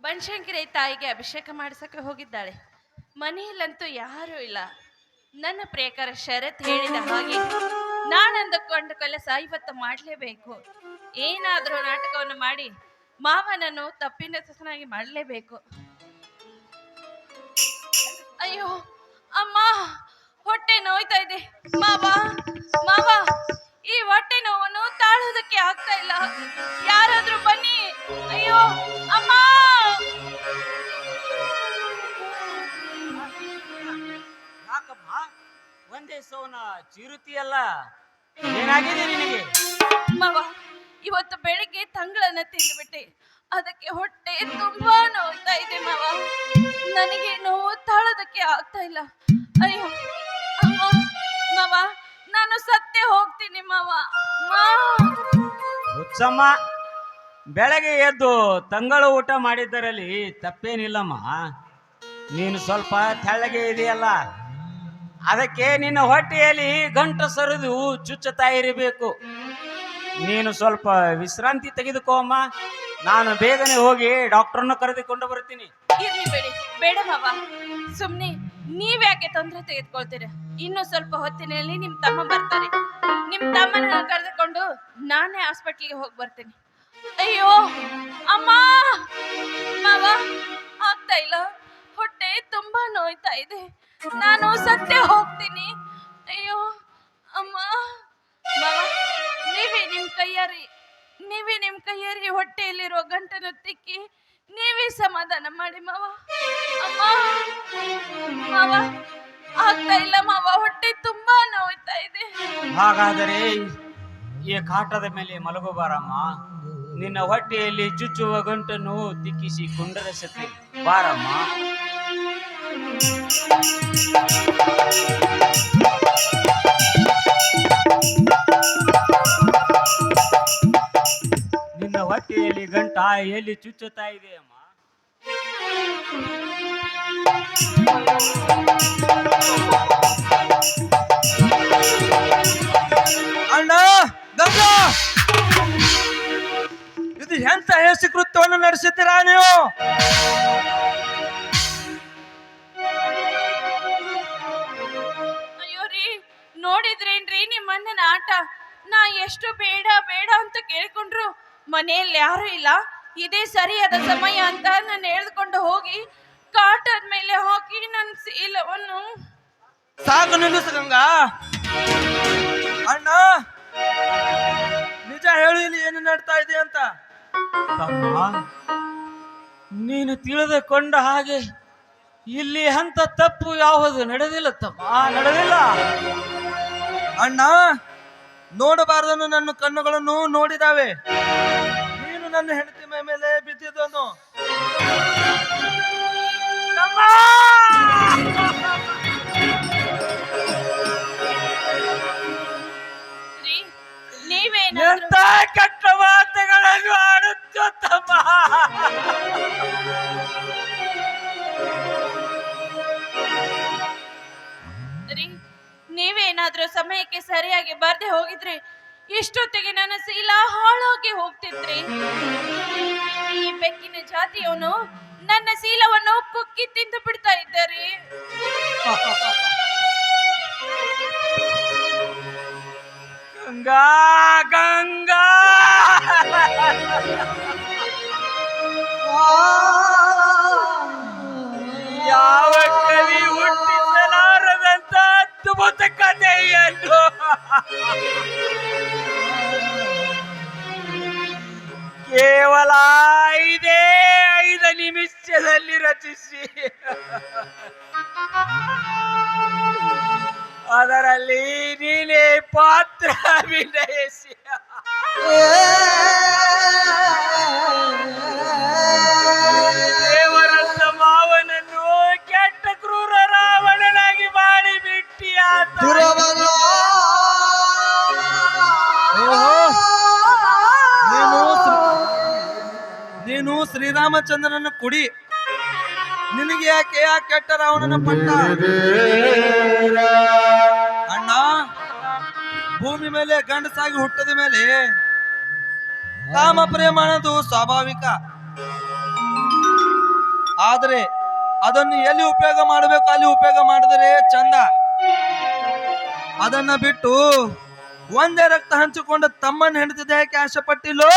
ಬನಶಂಕರಿ ತಾಯಿಗೆ ಅಭಿಷೇಕ ಮಾಡಿಸಕ್ಕೆ ಹೋಗಿದ್ದಾಳೆ. ಮನೆಯಲ್ಲಂತೂ ಯಾರೂ ಇಲ್ಲ. ನನ್ನ ಪ್ರಿಯಕರ ಶರತ್ ಹೇಳಿದ ಹಾಗೆ ನಾನಂದುಕೊಂಡ ಕೆಲಸ ಇವತ್ತು ಮಾಡಲೇಬೇಕು. ಏನಾದರೂ ನಾಟಕವನ್ನು ಮಾಡಿ ಮಾವನನ್ನು ತಪ್ಪಿನತನಾಗಿ ಮಾಡಲೇಬೇಕು. ಅಯ್ಯೋ ಅಮ್ಮ, ಹೊಟ್ಟೆ ನೋಯ್ತಾ ಇದೆ. ಮಾವ ಮಾವ, ಈ ಹೊಟ್ಟೆ ನೋವನ್ನು ತಾಳೋದಕ್ಕೆ ಆಗ್ತಾ ಇಲ್ಲ. ಯಾರಾದ್ರೂ ಬನ್ನಿ. ಅಯ್ಯೋ ಅಮ್ಮ. ಯಾಕಮ್ಮ ಒಂದೇ ಸೋನ ಚಿರುತಿಯಲ್ಲ, ಏನಾಗಿದೆ ನಿನಗೆ? ಮಾವ, ಇವತ್ತು ಬೆಳಿಗ್ಗೆ ತಂಗಳನ್ನ ತಿಂದುಬಿಟ್ಟೆ. ಅದಕ್ಕೆ ಹೊಟ್ಟೆ ತುಂಬಾ ನೋವ್ತಾ ಇದೆ ಮಾವ. ನನಗೆ ನೋವು ತಾಳೋದಕ್ಕೆ ಆಗ್ತಾ ಇಲ್ಲ. ಅಯ್ಯೋ ಅಮ್ಮ, ಮಾವ ನಾನು ಸತ್ತೇ ಹೋಗ್ತೀನಿ ಮಾವ. ಹುಚ್ಚಮ್ಮ, ಬೆಳಗ್ಗೆ ಎದ್ದು ತಂಗಳು ಊಟ ಮಾಡಿದ್ದರಲ್ಲಿ ತಪ್ಪೇನಿಲ್ಲಮ್ಮ. ನೀನು ಸ್ವಲ್ಪ ತೆಳ್ಳಗೆ ಇದೆಯಲ್ಲ, ಅದಕ್ಕೆ ನಿನ್ನ ಹೊಟ್ಟೆಯಲ್ಲಿ ಗಂಟು ಸರಿದು ಚುಚ್ಚುತ್ತಾ ಇರಬೇಕು. ನೀನು ಸ್ವಲ್ಪ ವಿಶ್ರಾಂತಿ ತೆಗೆದುಕೋ ಅಮ್ಮ. ನಾನು ಬೇಗನೆ ಹೋಗಿ ಡಾಕ್ಟರ್ನ ಕರೆದುಕೊಂಡು ಬರ್ತೀನಿ. ಇರ್ಲಿ ಬೇಡಿ, ಬೇಡ ಮಾವ. ಸುಮ್ನೆ ನೀವ್ಯಾಕೆ ತೊಂದರೆ ತೆಗೆದುಕೊಳ್ತೀರ? ಇನ್ನು ಸ್ವಲ್ಪ ಹೊತ್ತಿನಲ್ಲಿ ನಿಮ್ ತಮ್ಮ ಬರ್ತಾರೆ. ನಿಮ್ ತಮ್ಮನ ಕರೆದುಕೊಂಡು ನಾನೇ ಹಾಸ್ಪಿಟ್ಲಿಗೆ ಹೋಗಿ ಬರ್ತೇನೆ. ಅಯ್ಯೋ ಅಮ್ಮ, ಮಾವ ಆಗ್ತಾ ಇಲ್ಲ. ಹೊಟ್ಟೆ ತುಂಬಾ ನೋಯ್ತಾ ಇದೆ. ನಾನು ಸತ್ತೇ ಹೋಗ್ತೀನಿ. ಅಯ್ಯೋ ಅಮ್ಮ. ಮಾವ, ನೀವೇ ನಿಮ್ ಕೈಯಾರಿ ಹೊಟ್ಟೆಯಲ್ಲಿರುವ ಗಂಟನ್ನು ತಿಕ್ಕಿ ನೀವೇ ಸಮಾಧಾನ ಮಾಡಿ ಮಾವ. ಅಮ್ಮ, ಮಾವ ಆಗ್ತಾ ಇಲ್ಲ ಮಾವ, ಹೊಟ್ಟೆ ತುಂಬಾ ನೋಯ್ತಾ ಇದೆ. ಹಾಗಾದರೆ ಈ ಕಾಟದ ಮೇಲೆ ಮಲಗಬಾರಮ್ಮ. ನಿನ್ನ ಹೊಟ್ಟೆಯಲ್ಲಿ ಚುಚ್ಚುವ ಗಂಟನ್ನು ತಿಕ್ಕಿಸಿ ಕುಂಡರಿಸುತ್ತೆ, ಬಾರಮ್ಮ. ನಿನ್ನ ಹೊಟ್ಟೆಯಲ್ಲಿ ಗಂಟ ಎಲ್ಲಿ ಚುಚ್ಚುತ್ತಾ ಇದೆ ಅಮ್ಮ? ಅಣ್ಣ, ಗಂಗಾ, ಇದು ಎಂತ ಹೇಸಿ ಕೃತ್ಯವನ್ನು ನಡೆಸಿದ್ದೀರಾ ನೀವು? ಅಯ್ಯೋ ರೀ, ನೋಡಿದ್ರೇನ್ರಿ ನಿಮ್ಮ ಅಣ್ಣನ ಆಟ? ನಾ ಎಷ್ಟು ಬೇಡ ಬೇಡ ಅಂತ ಕೇಳ್ಕೊಂಡ್ರು ಮನೆಯಲ್ಲಿ ಯಾರು ಇಲ್ಲ. ಇದೇ ಸರಿಯಾದ ಸಮಯ ಅಂತ ನಾನು ಎಳೆದುಕೊಂಡು ಹೋಗಿ ಕಾಟದ ಮೇಲೆ ಹಾಕಿ ನನ್ನ ಶೀಲವನ್ನು. ಸಾಕು ನಿಲ್ಲಿಸು ಗಂಗಾ. ಅಣ್ಣ, ನಿಜ ಹೇಳು, ಇಲ್ಲಿ ಏನು ನಡ್ತಾ ಇದೆ ಅಂತ? ತಮ್ಮ, ನೀನು ತಿಳಿದುಕೊಂಡ ಹಾಗೆ ಇಲ್ಲಿ ಅಂತ ತಪ್ಪು ಯಾವುದು ನಡೆದಿಲ್ಲ ತಮ್ಮ, ನಡೆದಿಲ್ಲ. ಅಣ್ಣ, ನೋಡಬಾರದನ್ನು ನನ್ನ ಕಣ್ಣುಗಳನ್ನು ನೋಡಿದಾವೆ. ನೀನು ನನ್ನ ಹೆಂಡತಿ ಮೇಲೆ ಬಿದ್ದಿದ್ದನು. ಎಂತ ಕೆಟ್ಟ ಮಾತುಗಳನ್ನು ಆಡುತ್ತೋ ತಮ್ಮ. ನೀವೇನಾದ್ರೂ ಸಮಯಕ್ಕೆ ಸರಿಯಾಗಿ ಬರ್ದೆ ಹೋಗಿದ್ರೆ ಇಷ್ಟೊತ್ತಿಗೆ ನನ್ನ ಶೀಲ ಹಾಳಾಗಿ ಹೋಗ್ತಿದ್ರಿ. ಈ ಬೆಕ್ಕಿನ ಜಾತಿಯವನು ನನ್ನ ಶೀಲವನ್ನು ಕುಕ್ಕಿ ತಿಂದು ಬಿಡ್ತಾ ಇದ್ದಾರೆ. ಗಂಗಾ ಗಂಗಾ, ಯಾವ ಕವಿ ಹುಟ್ಟಿಸಲಾರದಂತ ಅದ್ಭುತ ಕಥೆಯನ್ನು ಕೇವಲ 5 ನಿಮಿಷದಲ್ಲಿ ರಚಿಸಿ ಅದರಲ್ಲಿ ನೀನೇ ಪಾತ್ರ ಅಭಿನಯಿಸಿ ದೇವರಂತ ಮಾವನನ್ನು ಕೆಟ್ಟ ಕ್ರೂರ ರಾವಣನಾಗಿ ಮಾಡಿ ಬಿಟ್ಟಿಯಾತ. ನೀನು ಶ್ರೀರಾಮಚಂದ್ರನ ಕುಡಿ. ನಿನಗೆ ಯಾಕೆ ಆ ಕೆಟ್ಟ ರಾವಣನ ಪಟ್ಟ? ಅಣ್ಣ, ಭೂಮಿ ಮೇಲೆ ಗಂಡಸಾಗಿ ಹುಟ್ಟದ ಮೇಲೆ ಕಾಮ ಪ್ರೇಮ ಅನ್ನೋದು ಸ್ವಾಭಾವಿಕ. ಆದ್ರೆ ಅದನ್ನು ಎಲ್ಲಿ ಉಪಯೋಗ ಮಾಡಬೇಕು ಅಲ್ಲಿ ಉಪಯೋಗ ಮಾಡಿದರೆ ಚಂದ. ಅದನ್ನ ಬಿಟ್ಟು ಒಂದೇ ರಕ್ತ ಹಂಚಿಕೊಂಡ ತಮ್ಮನ್ನ ಹೆಂಡತಿದ ಯಾಕೆ ಆಶೆ ಪಟ್ಟಿಲ್ಲೋ?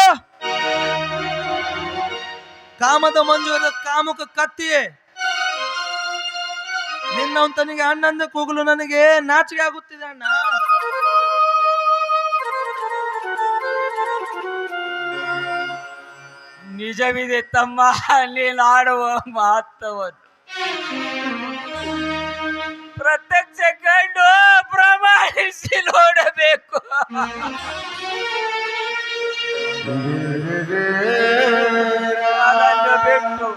ಕಾಮದ ಮಂಜುರದ ಕಾಮುಕ ಕತ್ತಿಯೇ, ನಿನ್ನವಂತನಿಗೆ ಅಣ್ಣಂದ ಕೂಗಲು ನನಗೆ ನಾಚಿಕೆ ಆಗುತ್ತಿದೆ ಅಣ್ಣ. ನಿಜವಿದೆ ತಮ್ಮ, ನೀನಾಡುವ ಮಾತವನ್ನು ಪ್ರತ್ಯಕ್ಷ ಕಂಡು ಪ್ರಮಾಣಿಸಿ ನೋಡಬೇಕು. ಅದನ್ನು ಬಿಟ್ಟು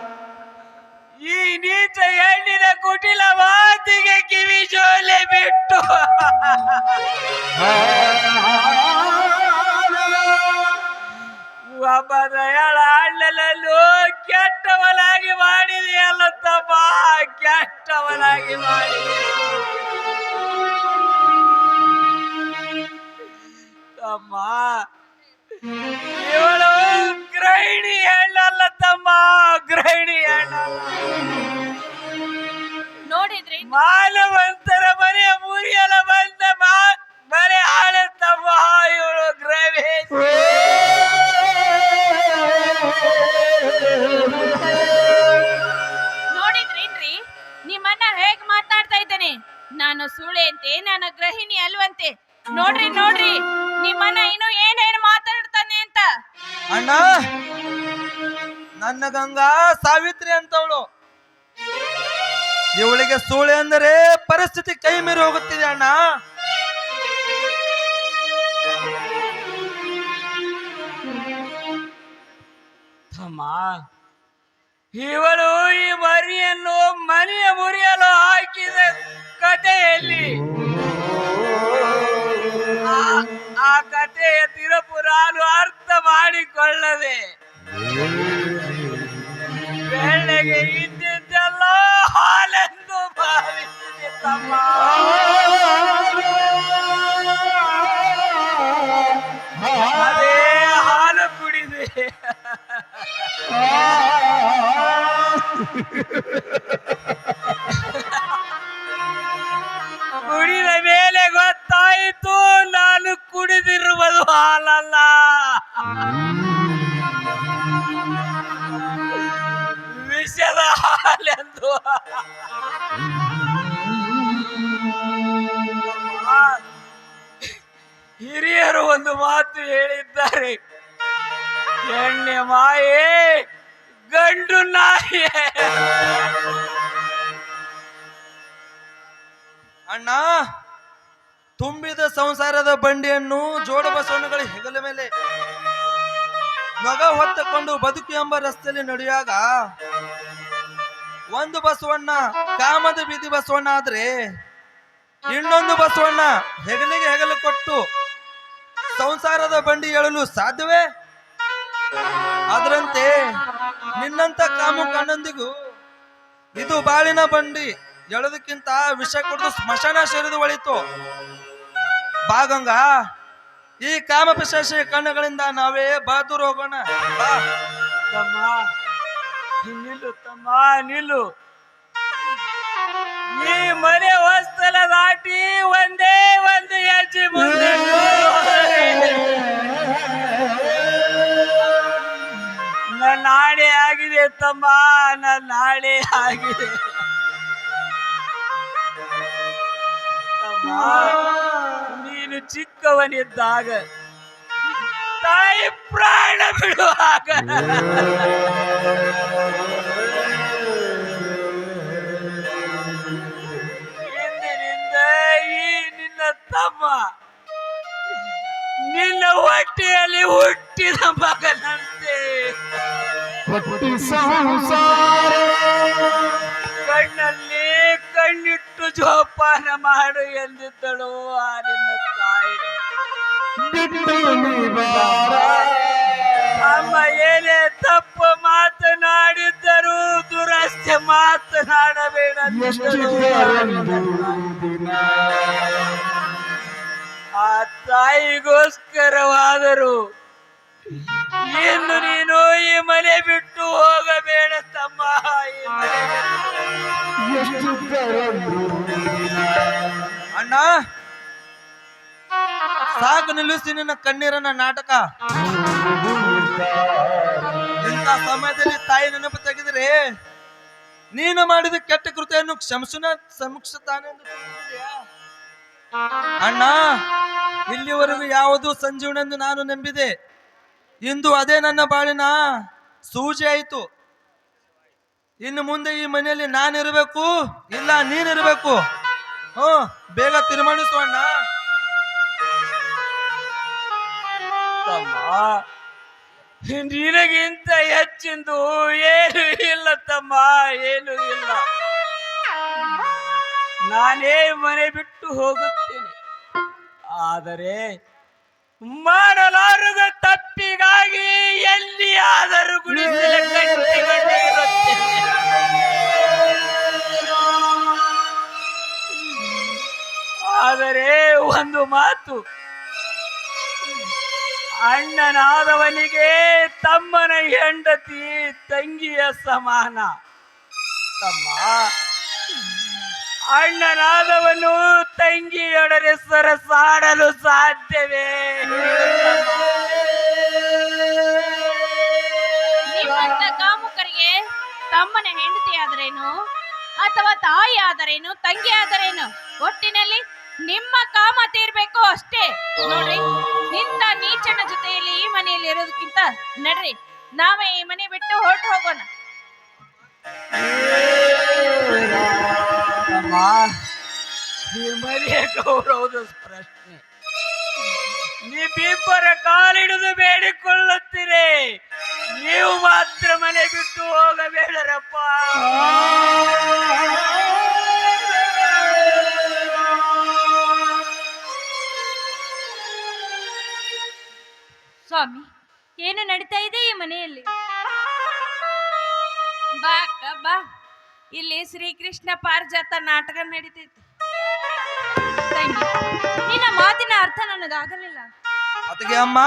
ಈ ನೀಚ ಹೆಣ್ಣಿನ ಕುಟಿಲ ಮಾತಿಗೆ ಕಿವಿ ಜೋಲೆ ಬಿಟ್ಟು ಒಬ್ಬ ದಯಾಳ ಅಣ್ಣನನ್ನು ಕೆಟ್ಟವನಾಗಿ ಮಾಡಿದೆಯಲ್ಲ ತಮ್ಮ, ಕೆಟ್ಟವನಾಗಿ ಮಾಡಿದೆ ತಮ್ಮ. ಇವಳು ಗೃಹಿಣಿ ಹೆಣ್ಣಲ್ಲ ತಮ್ಮ, ಗೃಹಿಣಿ ಹೆಣ್ಣಲ್ಲ. ನೋಡಿದ್ರಿ ಮಾನವಂತರ ಮನೆಯ ಮುರಿಯಲ ಬಂದ ಮನೆ ಹಾಳೆ ತಮ್ಮ, ಇವಳು ಗೃಹಿಣಿ. ನೋಡಿದ್ರೇನ್ರಿ ನಿಮ್ಮನ್ನ ಹೇಗ್ ಮಾತಾಡ್ತಾ ಇದ್ದಾನೆ? ನಾನು ಸೂಳೆ ಅಂತೆ, ನಾನು ಗೃಹಿಣಿ ಅಲ್ವಂತೆ. ನೋಡ್ರಿ ನೋಡ್ರಿ ನಿಮ್ಮನ್ನ ಇನ್ನು ಏನೇನು ಮಾತಾಡ್ತಾನೆ ಅಂತ. ಅಣ್ಣ, ನನ್ನ ಗಂಗಾ ಸಾವಿತ್ರಿ ಅಂತವಳು. ಇವಳಿಗೆ ಸೂಳೆ ಅಂದರೆ ಪರಿಸ್ಥಿತಿ ಕೈ ಮೀರಿ ಹೋಗುತ್ತಿದೆ ಅಣ್ಣ. ತಮ್ಮ, ಇವಳು ಈ ಮರಿಯನ್ನು ಮನೆಯ ಮುರಿಯಲು ಹಾಕಿದ ಕಥೆಯಲ್ಲಿ ಆ ಕಥೆಯ ತಿರುಪು ನಾನು ಅರ್ಥ ಮಾಡಿಕೊಳ್ಳದೆ ಬೆಳ್ಳಗೆ ಇದ್ದಿದ್ದೆಲ್ಲ ಹಾಲೆಂದು ಭಾವಿಸಿದೆ ತಮ್ಮ. ಅದೇ ಹಾಲು ಕುಡಿದೆ. ಕುಡಿದ ಮೇಲೆ ಗೊತ್ತಾಯಿತು ನಾನು ಕುಡಿದಿರುವುದು ಹಾಲಲ್ಲ, ವಿಷದ ಹಾಲೆಂದು. ಹಿರಿಯರು ಒಂದು ಮಾತು ಹೇಳಿದ್ದಾರೆ, ಎಣ್ಣೆ ಮಾಯೆ ಗಂಡು ನಾಯೇ. ಅಣ್ಣ, ತುಂಬಿದ ಸಂಸಾರದ ಬಂಡಿಯನ್ನು ಜೋಡು ಬಸವಣ್ಣಗಳ ಹೆಗಲ ಮೇಲೆ ನೊಗ ಹೊತ್ತಕೊಂಡು ಬದುಕು ಎಂಬ ರಸ್ತೆಯಲ್ಲಿ ನಡೆಯುವಾಗ ಒಂದು ಬಸವಣ್ಣ ಕಾಮದ ಬೀದಿ ಬಸವಣ್ಣ ಆದ್ರೆ ಇನ್ನೊಂದು ಬಸವಣ್ಣ ಹೆಗಲಿಗೆ ಹೆಗಲು ಕೊಟ್ಟು ಸಂಸಾರದ ಬಂಡಿ ಏಳಲು ಸಾಧ್ಯವೇ? ಅದರಂತೆ ನಿನ್ನಂತ ಕಾಮು ಕಣ್ಣೊಂದಿಗೂ ಇದು ಬಾಳಿನ ಬಂಡಿ ಎಳೋದಕ್ಕಿಂತ ವಿಷ ಕುಡಿದು ಸ್ಮಶಾನ ಸೇರಿದು ಒಳಿತು. ಬಾಗಂಗ, ಈ ಕಾಮ ಪಿಶಾಚಿ ಕಣ್ಣುಗಳಿಂದ ನಾವೇ ಬಹದ್ದೂರು ಹೋಗೋಣ. ಬಾ ತಮ್ಮ, ನಿಲ್ಲು ತಮ್ಮ, ನಿಲ್ಲು. ಈ ಮನೆ ಹೊಸ್ತಲ ದಾಟಿ ಒಂದೇ ಒಂದು ಹೆಜ್ಜೆ ಮುಂದೆ ನನ್ನ ನಾಳೆ ಆಗಿದೆ ತಮ್ಮ, ನನ್ನ ನಾಳೆ ಆಗಿದೆ ತಮ್ಮ. ನೀನು ಚಿಕ್ಕವನಿದ್ದಾಗ ತಾಯಿ ಪ್ರಾಣ ಬಿಡುವಾಗ ಇಂದಿನಿಂದ ಈ ನಿನ್ನ ತಮ್ಮ ನಿನ್ನ ಹೊಟ್ಟೆಯಲ್ಲಿ ಹುಟ್ಟಿದ ಮಗನಂತೆ ಕಣ್ಣಲ್ಲಿ ಕಣ್ಣಿಟ್ಟು ಜೋಪಾನ ಮಾಡು ಎಂದಿದ್ದಳು ಆ ನಿನ್ನ ತಾಯಿ. ಅಮ್ಮ ಏನೇ ತಪ್ಪು ಮಾತನಾಡಿದ್ದರೂ ದುರಸ್ತೆ ಮಾತನಾಡಬೇಡ. ಆ ತಾಯಿಗೋಸ್ಕರವಾದರೂ ಇನ್ನು ನೀನು ಈ ಮನೆ ಬಿಟ್ಟು ಹೋಗಬೇಡ ತಮ್ಮ. ಈ ಮನೆ ಅಣ್ಣ ಸಾಕು, ನಿಲ್ಲಿಸಿ ನಿನ್ನ ಕಣ್ಣೀರನ್ನ ನಾಟಕ. ಇಂಥ ಸಮಯದಲ್ಲಿ ತಾಯಿ ನೆನಪು ತೆಗೆದರೆ ನೀನು ಮಾಡಿದ ಕೆಟ್ಟ ಕೃತಿಯನ್ನು ಕ್ಷಮಿಸುತ್ತಾನೆ ಎಂದು ತಿಳಿದಿದೆಯಾ? ಅಣ್ಣ, ಇಲ್ಲಿವರೆಗೂ ಯಾವುದು ಸಂಜೀವನೆಂದು ನಾನು ನಂಬಿದೆ. ಇಂದು ಅದೇ ನನ್ನ ಬಾಳಿನ ಸೂಜಿ ಆಯಿತು. ಇನ್ನು ಮುಂದೆ ಈ ಮನೆಯಲ್ಲಿ ನಾನಿರಬೇಕು, ಇಲ್ಲ ನೀನಿರಬೇಕು. ಬೇಗ ತೀರ್ಮಾನಿಸು ಅಣ್ಣ. ತಮ್ಮ, ನಿನಗಿಂತ ಹೆಚ್ಚಿಂದು ಏನು ಇಲ್ಲ ತಮ್ಮ, ಏನು ಇಲ್ಲ. ನಾನೇ ಮನೆ ಬಿಟ್ಟು ಹೋಗುತ್ತೇನೆ. ಆದರೆ ಮಾಡಲಾರದ ತಪ್ಪಿಗಾಗಿ ಎಲ್ಲಿಯಾದರೂ ಗುಡಿಸಲ ಕಟ್ಟಿಕೊಂಡೇ ಇರುತ್ತೇನೆ. ಆದರೆ ಒಂದು ಮಾತು, ಅಣ್ಣನಾದವನಿಗೆ ತಮ್ಮನ ಹೆಂಡತಿ ತಂಗಿಯ ಸಮಾನ. ತಮ್ಮ, ಅಣ್ಣನಾದವನು ತಂಗಿಯೊಡನೆ ಸರಸಾಡಲು ಸಾಧ್ಯವೇ? ನಿಮ್ಮಂತ ಕಾಮುಕರಿಗೆ ತಮ್ಮನ ಹೆಂಡತಿ ಆದರೇನು ಅಥವಾ ತಾಯಿ ಆದರೇನು ತಂಗಿ ಆದರೇನು, ಒಟ್ಟಿನಲ್ಲಿ ನಿಮ್ಮ ಕಾಮ ತೀರ್ಬೇಕು ಅಷ್ಟೇ. ನೋಡ್ರಿ, ನಿಂತ ನೀಚನ ಜೊತೆಯಲ್ಲಿ ಈ ಮನೆಯಲ್ಲಿ ಇರೋದಕ್ಕಿಂತ ನಡ್ರಿ ನಾವೇ ಈ ಮನೆ ಬಿಟ್ಟು ಹೊರಟು ಹೋಗೋಣ. ಈ ಮನೆಯ ಗೌರವದ ಪ್ರಶ್ನೆ ನೀವಿಬ್ಬರ ಕಾಲಿಡಿದು ಬೇಡಿಕೊಳ್ಳುತ್ತೀರಿ. ನೀವು ಮಾತ್ರ ಮನೆ ಬಿಟ್ಟು ಹೋಗಬೇಡರಪ್ಪ. ಸ್ವಾಮಿ, ಏನು ನಡೀತಾ ಇದೆ ಈ ಮನೆಯಲ್ಲಿ? ಬಾ ಅಕ್ಕ ಬಾ, ಇಲ್ಲಿ ಶ್ರೀಕೃಷ್ಣ ಪಾರಿಜಾತ ನಾಟಕ ನಡೀತೈತಿ. ತಂಗಿ, ನಿನ್ನ ಮಾತಿನ ಅರ್ಥ ನನಗಾಗಲಿಲ್ಲ. ಅದಕ್ಕೆ ಅಮ್ಮ,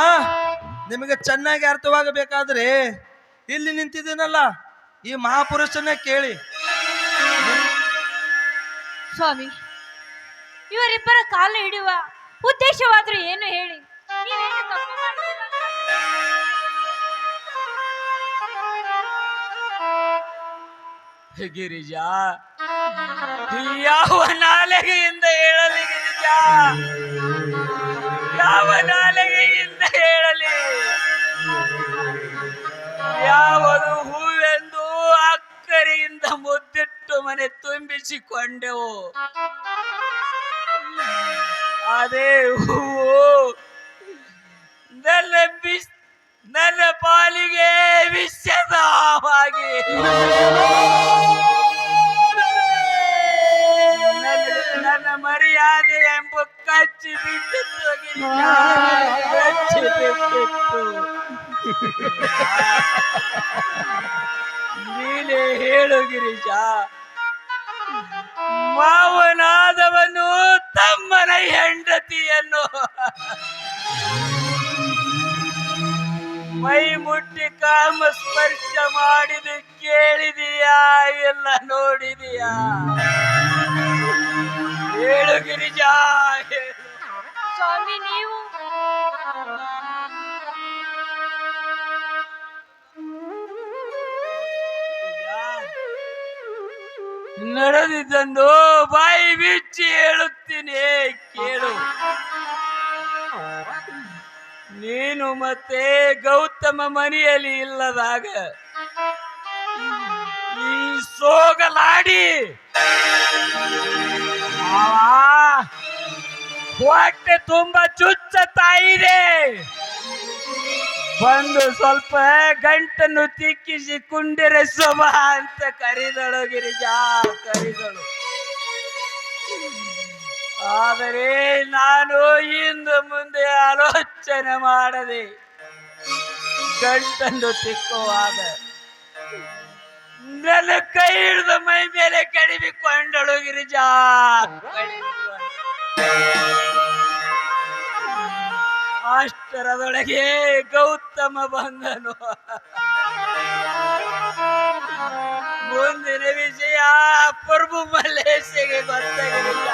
ನಿಮಗೆ ಚೆನ್ನಾಗಿ ಅರ್ಥವಾಗಬೇಕಾದ್ರೆ ಇಲ್ಲಿ ನಿಂತಿದ್ದೀನಲ್ಲ ಈ ಮಹಾಪುರುಷನೇ ಕೇಳಿ. ಸ್ವಾಮಿ, ಇವರಿಬ್ಬರ ಕಾಲು ಹಿಡಿಯುವ ಉದ್ದೇಶವಾದ್ರೂ ಏನು ಹೇಳಿ? ನೀವೇನು ತಪ್ಪು ಮಾಡಿದ್ದೀರಾ? ಗಿರಿಜಾ, ಯಾವ ನಾಲಿಗೆಯಿಂದ ಹೇಳಲಿ ಗಿರಿಜಾ? ಯಾವ ನಾಲಿಗೆಯಿಂದ ಹೇಳಲಿ? ಯಾವುದು ಹೂವೆಂದು ಅಕ್ಕರೆಯಿಂದ ಮುದ್ದಿಟ್ಟು ಮನೆ ತುಂಬಿಸಿಕೊಂಡೆವು, ಅದೇ ಹೂವು ನನ್ನ ಪಾಲಿಗೆ ವಿಷದವಾಗಿ ನನ್ನ ಮರ್ಯಾದೆ ಎಂಬ ಕಚ್ಚಿ ಬಿಟ್ಟಿತ್ತು ಗಿರಿಜಾ, ಕಚ್ಚಿ ಬಿಟ್ಟಿತ್ತು. ನೀನೇ ಹೇಳು ಗಿರಿಜಾ, ಮಾವನಾದವನು ತಮ್ಮನ ಹೆಂಡತಿಯನ್ನು ಮೈ ಮುಟ್ಟಿ ಕಾಮ ಸ್ಪರ್ಶ ಮಾಡಿದ ಕೇಳಿದೀಯಾ ಎಲ್ಲ ನೋಡಿದೀಯಾ? ಹೇಳು ಗಿರಿಜಾ, ಹೇಳು. ಸ್ವಾಮಿ, ನೀವು ನಡೆದಿದ್ದನ್ನು ಬಾಯಿ ಬಿಚ್ಚಿ ಹೇಳುತ್ತೀನಿ, ಕೇಳು. ನೀನು ಮತ್ತೆ ಗೌತಮ ಮನೆಯಲ್ಲಿ ಇಲ್ಲದಾಗ ಈ ಸೋಗಲಾಡಿ ಹೊಟ್ಟೆ ತುಂಬಾ ಚುಚ್ಚುತ್ತಾ ಇದೆ. ಬಂದು ಸ್ವಲ್ಪ ಗಂಟನ್ನು ತಿಕ್ಕಿಸಿ ಕುಂಡಿರೆ ಶೋಭ ಅಂತ ಕರೆದಳು ಗಿರಿಜಾ, ಕರೆದಳು. ಆದರೆ ನಾನು ಇಂದು ಮುಂದೆ ಆಲೋಚನೆ ಮಾಡದೆ ಗಂಟನ್ನು ತಿಕ್ಕುವಾಗ ನನ್ನ ಕೈ ಹಿಡಿದು ಮೈ ಮೇಲೆ ಕಡಿಬಿಕೊಂಡಳು ಗಿರಿಜಾ, ಅಷ್ಟರದೊಳಗೆ ಗೌತಮ ಬಂದನು. ಮುಂದಿನ ವಿಷಯ ಪ್ರಭು ಮಲ್ಲೇಶಿಗೆ ಗೊತ್ತಾಗಲಿಲ್ಲ.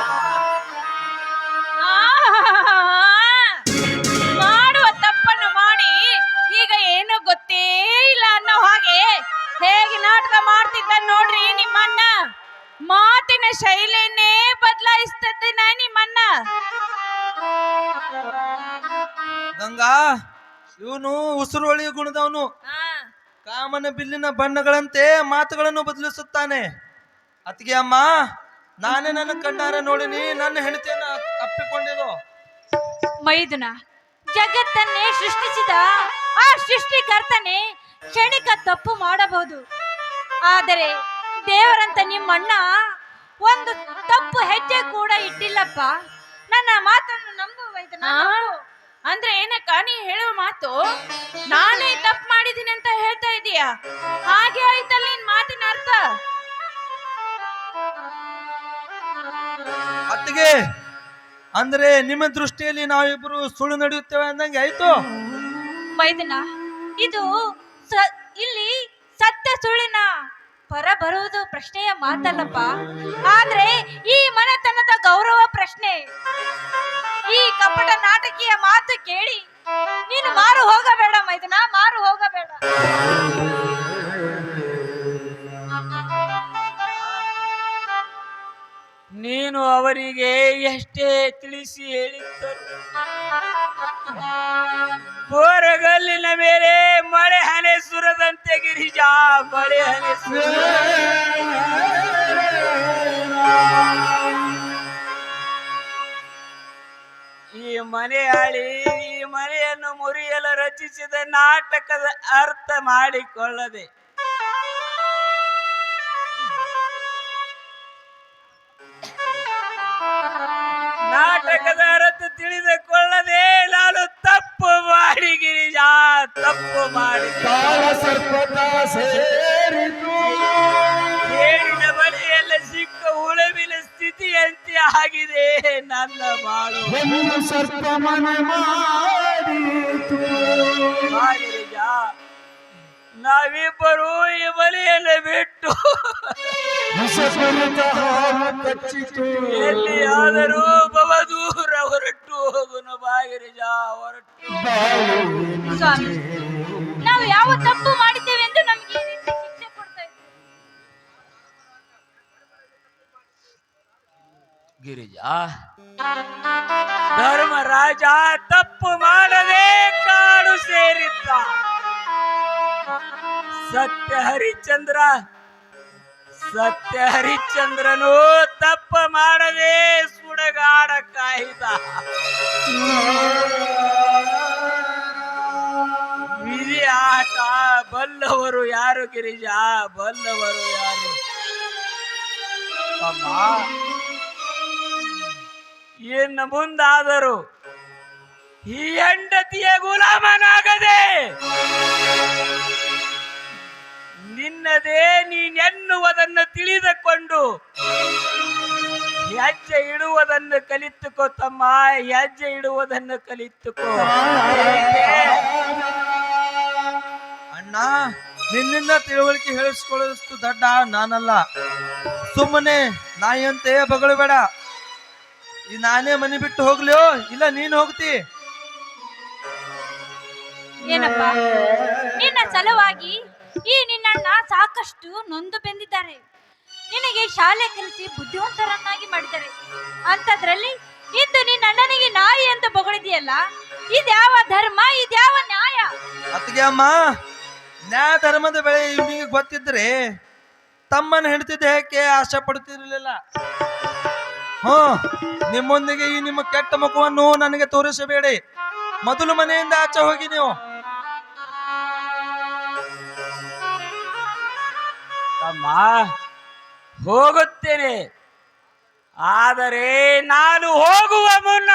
ಮಾಡುವ ತಪ್ಪನ್ನು ಮಾಡಿ ಈಗ ಏನು ಗೊತ್ತೇ ಇಲ್ಲ ಅನ್ನೋ ಹಾಗೆ ಹೇಗೆ ನಾಟಕ ಮಾಡ್ತಿದ್ದ ನೋಡ್ರಿ ನಿಮ್ಮಣ್ಣ. ಮಾತಿನ ಶೈಲಿಯನ್ನೇ ಬದಲಾಯಿಸ್ತಿದ್ದ ನಿಮ್ಮಣ್ಣ. ಗಂಗಾ, ಇವನು ಉಸಿರೊಳಿ ಗುಣದವನು. ಕಾಮನ ಬಿಲ್ಲಿನ ಬಣ್ಣಗಳಂತೆ ಮಾತುಗಳನ್ನು ಬದಲಿಸುತ್ತಾನೆ. ಅತ್ತಿಗೆ ಅಮ್ಮ, ನಾನೇ ನನ್ನ ಕಣ್ಣಾರೆ ನೋಡಿನಿ ನನ್ನ ಹೆಂಡತಿಯನ್ನ ಅಪ್ಪಿಕೊಂಡಿದ್ದು. ಮೈದುನ, ಜಗತ್ತನ್ನೇ ಸೃಷ್ಟಿಸಿದ ಆ ಸೃಷ್ಟಿಕರ್ತನೆ ಕ್ಷಣಿಕ ತಪ್ಪು ಮಾಡಬಹುದು. ಆದರೆ ದೇವರಂತ ನಿಮ್ಮಣ್ಣ ಒಂದು ತಪ್ಪು ಹೆಜ್ಜೆ ಕೂಡ ಇಟ್ಟಿಲ್ಲಪ್ಪ. ನನ್ನ ಮಾತನ್ನು ನಂಬು ಮೈದುನ. ಅಂದ್ರೆ ಏನಕ್ಕ ನೀ ಹೇಳುವ ಮಾತು ನಾನೇ ತಪ್ಪು ಮಾಡಿದೀನಿ ಅಂತ ಹೇಳ್ತಾ ಇದೀಯ? ಹಾಗೆ ಆಯ್ತಲ್ಲ ನಿನ್ ಮಾತಿನ ಅರ್ಥ. ಅತ್ತಿಗೆ, ಅಂದ್ರೆ ನಿಮ್ಮ ದೃಷ್ಟಿಯಲ್ಲಿ ನಾವಿಬ್ರು ಸುಳ್ಳು ನಡೆಯುತ್ತೇವೆ ಅಂದಂಗೆ ಆಯ್ತು. ಮೈದುನ, ಇದು ಇಲ್ಲಿ ಸತ್ಯ ಸುಳ್ಳಿನ ಪರ ಬರುವುದು ಪ್ರಶ್ನೆಯ ಮಾತಲ್ಲಪ್ಪ. ಆದ್ರೆ ಈ ಮನೆತನದ ಗೌರವ ಪ್ರಶ್ನೆ. ಈ ಕಪಟ ನಾಟಕೀಯ ಮಾತು ಕೇಳಿ ನೀನು ಮಾರು ಹೋಗಬೇಡ ಮೈದುನ, ಮಾರು ಹೋಗಬೇಡ. ನೀನು ಅವರಿಗೆ ಎಷ್ಟೇ ತಿಳಿಸಿ ಹೇಳಿದ್ದರು ಬೋರಗಲ್ಲಿನ ಮೇಲೆ ಮಳೆ ಹನೆ ಸುರದಂತೆ ಗಿರಿಜಾ, ಮಳೆ ಹನೆ ಸುರ. ಈ ಮನೆ ಆಳಿ ಈ ಮನೆಯನ್ನು ಮುರಿಯಲು ರಚಿಸಿದ ನಾಟಕದ ಅರ್ಥ ಮಾಡಿಕೊಳ್ಳದೆ ನಾಟಕದ ಅರ್ಥ ತಿಳಿದುಕೊಳ್ಳದೆ ನಾನು ತಪ್ಪು ಮಾಡಿ ಗಿರಿಜಾ, ತಪ್ಪು ಮಾಡಿ ಹೇಳಿನ ಬಳಿಯೆಲ್ಲ ಸಿಕ್ಕ ಉಳವಿನ ಸ್ಥಿತಿಯಂತೆ ಆಗಿದೆ ನನ್ನ ಬಾಳು. ಗಿರಿಜಾ, ನಾವಿಬ್ಬರು ಈ ಬಲಿಯನ್ನು ಬಿಟ್ಟು ಎಲ್ಲಿಯಾದರೂ ಬಹುದೂರ ಹೊರಟು ಹೋಗುನು. ಬಾಗಿರಿಜಾ, ಹೊರಟು. ಸ್ವಾಮಿ, ನಾವು ಯಾವ ತಪ್ಪು ಮಾಡಿದ್ದೇವೆ ಎಂದು ನಮಗೆ ಈ ರೀತಿ ಶಿಕ್ಷೆ ಕೊಡ್ತಾ ಇದ್ದೀವಿ. ಗಿರಿಜಾ, ಧರ್ಮರಾಜ ತಪ್ಪು ಮಾಡದೆ ಕಾಡು ಸೇರಿದ್ದ. ಸತ್ಯ ಹರಿಶ್ಚಂದ್ರನು ತಪ್ಪ ಮಾಡದೆ ಸುಡಗಾಡ ಕಾಯ್ದ. ವಿಧಿ ಆಟ ಬಲ್ಲವರು ಯಾರು ಗಿರಿಜಾ, ಬಲ್ಲವರು ಯಾರು? ತಮ್ಮ, ಇನ್ನು ಮುಂದಾದರೂ ಈ ಹೆಂಡತಿಯ ಗುಲಾಮನಾಗದೆ ನಿನ್ನದೇ ನೀನೆನ್ನುವುದನ್ನು ತಿಳಿದುಕೊಂಡು ಹೆಜ್ಜೆ ಇಡುವುದನ್ನು ಕಲಿತುಕೋ ತಮ್ಮ, ಹೆಜ್ಜೆ ಇಡುವುದನ್ನು ಕಲಿತುಕೋ. ಅಣ್ಣ, ನಿನ್ನಿಂದ ತಿಳುವಳಿಕೆ ಹೇಳಿಸ್ಕೊಳ್ಳೋದಷ್ಟು ದಡ್ಡ ನಾನಲ್ಲ. ಸುಮ್ಮನೆ ನಾಯಿಯಂತೆ ಬಗಳಬೇಡ. ಈ ನಾನೇ ಮನೆ ಬಿಟ್ಟು ಹೋಗ್ಲಿಯೋ ಇಲ್ಲ ನೀನ್ ಹೋಗ್ತಿ? ಏನಪ್ಪ, ನಿನ್ನ ಸಲುವಾಗಿ ಈ ನಿನ್ನಣ್ಣ ಸಾಕಷ್ಟು ನೊಂದು ಬೆಂದಿದ್ದಾರೆ. ನಿನಗೆ ಶಾಲೆ ಕಲಿಸಿ ಬುದ್ಧಿವಂತರನ್ನಾಗಿ ಮಾಡಿದ್ದಾರೆ. ಅಂತದ್ರಲ್ಲಿ ಇಂದು ನಿನ್ನ ಅಣ್ಣನಿಗೆ ನಾಯಿ ಅಂತ ಬೊಗಳಿದೆಯಲ್ಲ, ಇದ್ಯಾವ ಧರ್ಮ, ಇದ್ಯಾವ ನ್ಯಾಯ? ಅತ್ತಿಗೆ ಅಮ್ಮ, ನ್ಯಾಯ ಧರ್ಮದ ಬೆಳೆ ಇವನಿಗೆ ಗೊತ್ತಿದ್ರೆ ತಮ್ಮನ ಹೆಂಡತಿದ್ದ ಯಾಕೆ ಆಶೆ ಪಡುತ್ತಿರಲಿಲ್ಲ. ನಿಮ್ಮೊಂದಿಗೆ ಈ ನಿಮ್ಮ ಕೆಟ್ಟ ಮುಖವನ್ನು ನನಗೆ ತೋರಿಸಬೇಡಿ. ಮೊದಲು ಮನೆಯಿಂದ ಆಚೆ ಹೋಗಿ ನೀವು. ತಮ್ಮ, ಹೋಗುತ್ತೇನೆ. ಆದರೆ ನಾನು ಹೋಗುವ ಮುನ್ನ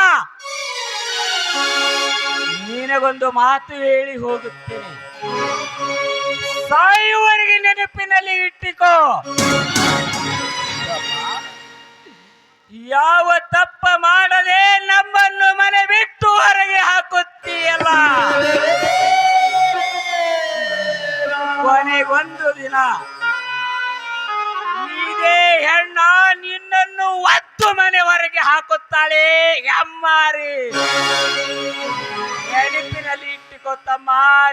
ನಿನಗೊಂದು ಮಾತು ಹೇಳಿ ಹೋಗುತ್ತೇನೆ. ಸಾಯುವವರೆಗೆ ನೆನಪಿನಲ್ಲಿ ಇಟ್ಟಿಕೋ. ಯಾವ ತಪ್ಪ ಮಾಡದೆ ನಮ್ಮನ್ನು ಮನೆ ಬಿಟ್ಟು ಹೊರಗೆ ಹಾಕುತ್ತೀಯಲ್ಲ. ಕೊನೆಗೊಂದು ದಿನ ಇದೇ ಹೆಣ್ಣ ನಿನ್ನನ್ನು ಒತ್ತು ಮನೆ ಹೊರಗೆ ಹಾಕುತ್ತಾಳೆ ಎಮ್ಮಾರಿ. ನೆನಪಿನಲ್ಲಿ ಇಟ್ಟುಕೋ ತಮ್ಮ,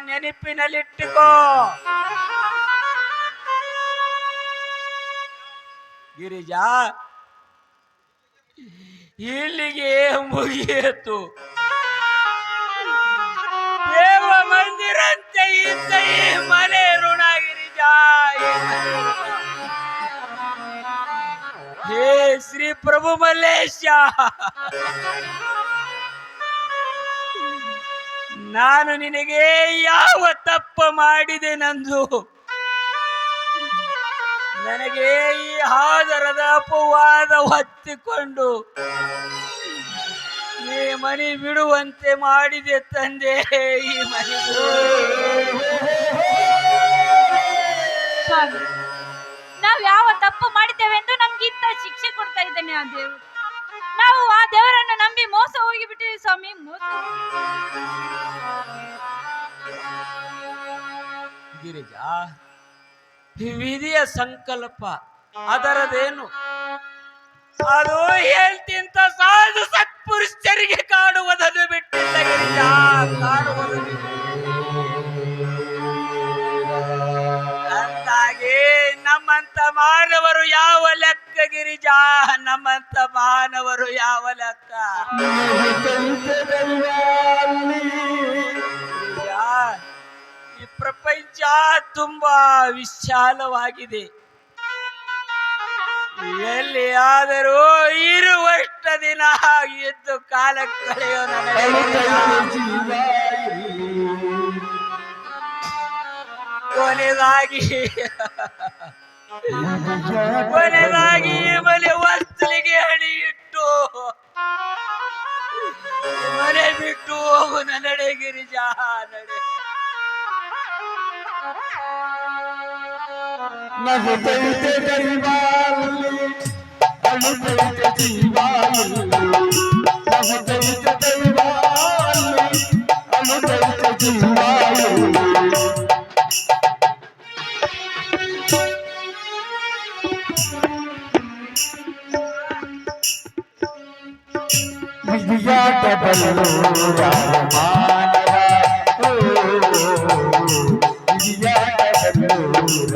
ನೆನಪಿನಲ್ಲಿಟ್ಟುಕೋ. ಗಿರಿಜಾ, ಇಲ್ಲಿಗೆ ಮುಗಿಯಿತು. ದೇವ ಮಂದಿರಂತೆ ಇದ್ದ ಈ ಮನೆ ಋಣ ಗಿರಿಜಾ. ಹೇ ಶ್ರೀ ಪ್ರಭು ಮಲ್ಲೇಶ, ನಾನು ನಿನಗೆ ಯಾವ ತಪ್ಪ ಮಾಡಿದೆ ನಂದು? ನನಗೆ ಈ ಹಾದರದ ಅಪವಾದ ಹೊತ್ತಿಕೊಂಡು ಈ ಮನೆ ಬಿಡುವಂತೆ ಮಾಡಿದೆ ತಂದೆ. ಈ ಮನೆ ಸ್ವಾಮಿ, ನಾವ್ ಯಾವ ತಪ್ಪು ಮಾಡಿದ್ದೇವೆ ಎಂದು ನಮ್ಗೆ ಇಂಥ ಶಿಕ್ಷೆ ಕೊಡ್ತಾ ಇದ್ದಾನೆ ಆ ದೇವರು. ನಾವು ಆ ದೇವರನ್ನು ನಂಬಿ ಮೋಸ ಹೋಗಿ ಬಿಟ್ಟಿದ್ದೀವಿ ಸ್ವಾಮಿ, ಮೋಸ. ಗಿರಿಜಾ, ವಿಧಿಯ ಸಂಕಲ್ಪ ಅದರದೇನು? ಅದು ಹೇಳ್ತಿಂತ ಸಾಧು ಸತ್ಪುರುಷರಿಗೆ ಕಾಡುವುದನ್ನು ಬಿಟ್ಟಿಲ್ಲ ಗಿರಿಜಾ, ಕಾಡುವುದನ್ನು. ಅಂದಾಗೆ ನಮ್ಮಂತ ಮಾನವರು ಯಾವ ಲೆಕ್ಕ ಗಿರಿಜಾ? ನಮ್ಮಂತ ಮಾನವರು ಯಾವ ಲೆಕ್ಕ? ಈ ಪ್ರಪಂಚ ತುಂಬಾ ವಿಶಾಲವಾಗಿದೆ. ಎಲ್ಲಿಯಾದರೂ ಇರುವಷ್ಟ ದಿನ ಎದ್ದು ಕಾಲ ಕಳೆಯೋ ಕೊನೆದಾಗಿ ಮನೆ ವಸ್ತಲಿಗೆ ಹಣಿ ಇಟ್ಟು ಮನೆ ಬಿಟ್ಟು ಹೋಗು ನಡೆ ಗಿರಿಜಾ, ನಡೆ. ನಗುತ್ತೈತೆ ದೈವಾಲಿ, ಅಳುತ್ತೈತೆ ಜೀವಾಲಿ. ನಗುತ್ತೈತೆ ದೈವಾಲಿ, ಅಳುತ್ತೈತೆ ಜೀವಾಲಿ. ವಿಧಿಯಾಟ ಬಲ್ಲೂರ ಮಾನವ, ವಿಧಿಯಾಟ ಬಲ್ಲೂರ.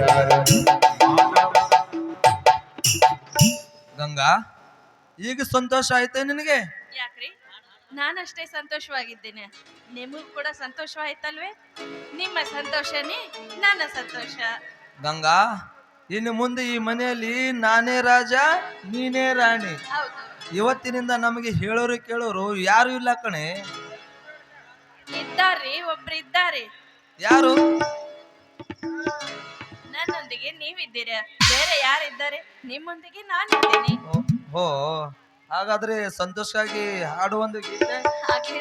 ಗಂಗಾ, ಈಗ ಸಂತೋಷ ಆಯ್ತೆ ನಿನಗೆ? ಯಾಕ್ರಿ, ನಾನಷ್ಟೇ ಸಂತೋಷವಾಗಿದ್ದೇನೆ, ನಿಮಗೂ ಕೂಡ ಸಂತೋಷವಾಯ್ತಲ್ವೇ? ನಿಮ್ಮ ಸಂತೋಷನೇ ನನ್ನ ಸಂತೋಷ. ಗಂಗಾ, ಇನ್ನು ಮುಂದೆ ಈ ಮನೆಯಲ್ಲಿ ನಾನೇ ರಾಜ, ನೀನೇ ರಾಣಿ. ಹೌದು, ಇವತ್ತಿನಿಂದ ನಮಗೆ ಹೇಳೋರು ಕೇಳೋರು ಯಾರು ಇಲ್ಲ ಕಣೆ. ಇದ್ದಾರೆ, ಒಬ್ರು ಇದ್ದಾರೆ. ಯಾರು? ನನ್ನೊಂದಿಗೆ ನೀವಿದ್ದೀರಾ, ಬೇರೆ ಯಾರಿದ್ದಾರೆ? ನಿಮ್ಮೊಂದಿಗೆ ನಾನಿದ್ದೇನೆ. ಓ, ಹಾಗಾದ್ರೆ ಸಂತೋಷವಾಗಿ ಹಾಡು ಒಂದು ಗೀತೆ. ಹಾಗೆ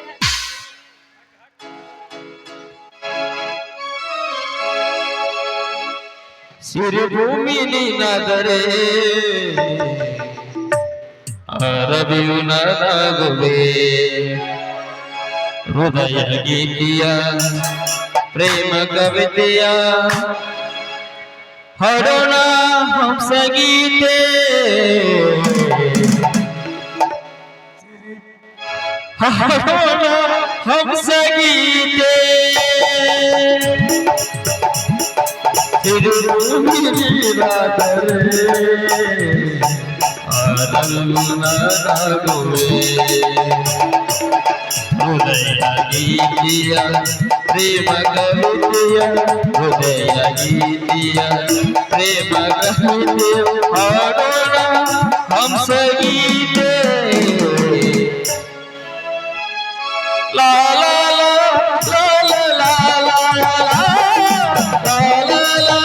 ಸಿರಿಭೂಮಿ ನೀನಾದರೆ ಅರಬಿಯು ನಾನಾಗುವೆ. ಹೃದಯ ಗೀತೆಯ ಪ್ರೇಮ ಕವಿತೆಯ ಹಾಡೋಣ ಹಂಸಗೀತೆ. ಹಾಡೋಣ ಹಂಸಗೀತೆ. ಸಿರಿಭೂಮಿ ನೀನಾದರೆ ಅರಬಿಯು ನಾನಾಗುವೆ. ಹೃದಯ ಗೀತೆಯ ಪ್ರೇಮ ಕವಿತೆಯ ಹೃದಯ ಗೀತೆಯ ಪ್ರೇಮ ಕವಿತೆಯ ಹಾಡೋಣ ಹಂಸಗೀತೆ. ಲಾ ಲಾ ಲಾ ಲಾ ಲಾ ಲಾ ಲಾ ಲಾ ಲಾ ಲಾ